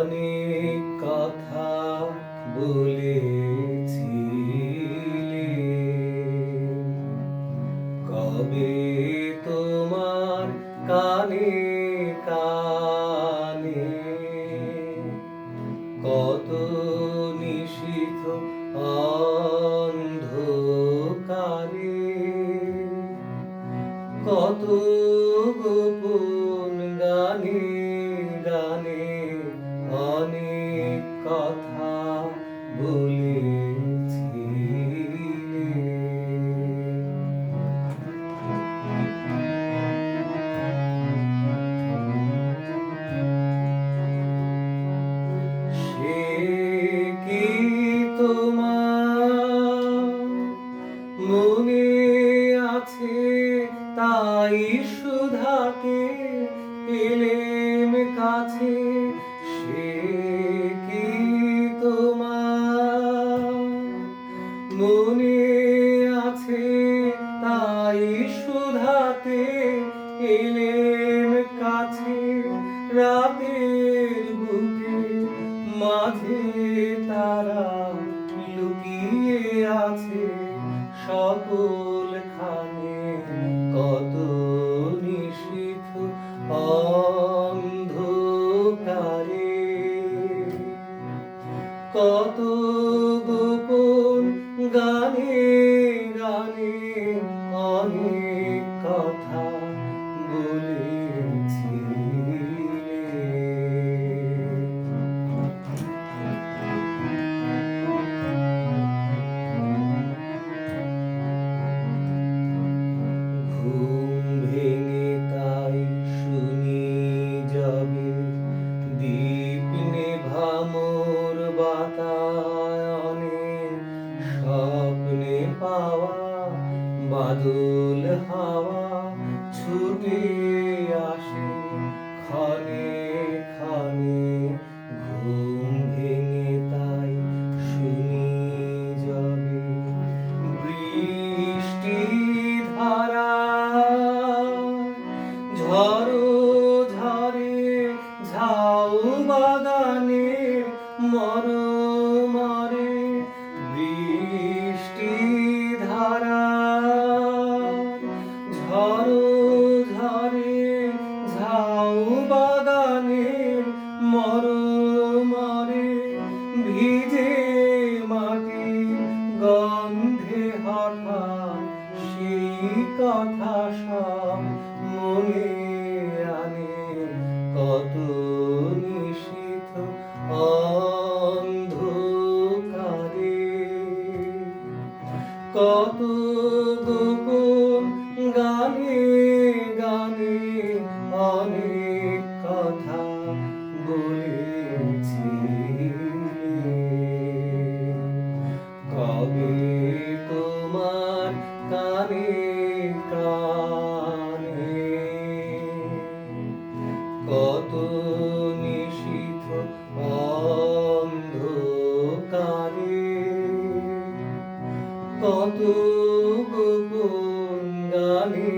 অনেক কথা বলেছিলে, কবে তোমার কানে কানে কত নিশীথ অন্ধকারে কত গোপন গানে গানে অনেক কথা বলেছিলে। সে কি তোমার মনে আছে? তাই সুধাকে এলেম কাছে। সে কি তোমার মনে আছে? তাই সুধাতে এলেম কাছে। রাতের বুকে মাঝে তারা লুকিয়ে আছে সকল খানে, কত নিশীথ অন্ধকারে কত গোপন গানে গানে অনেক কথা বলেছিলে। ঘুম ভেঙে তাই শুনি যাবে দীপ নেভা মোর বাতায়নে, স্বপ্নে পাওয়া বাদল হাওয়া ছুটে আসে ক্ষণে ক্ষণে। ঘুম ভেঙে তাই শুনি যাবে বৃষ্টি ধারা ঝড়ো ঝরে ঝাউ বাগানের মরমরে। বৃষ্টি ধারা ঝড়ো ঝরে ঝাউ বাগানের মরমরে। ভিজে মাটির গন্ধে হঠাৎ সেই কথা সব মনে আনে, কত নিশীথ অন্ধকারে কত গোপন গানে গানে অনেক কথা বলেছিলে। কবে তোমার কানে কানে কত নিশীথ অন্ধকারে কত গোপন গানে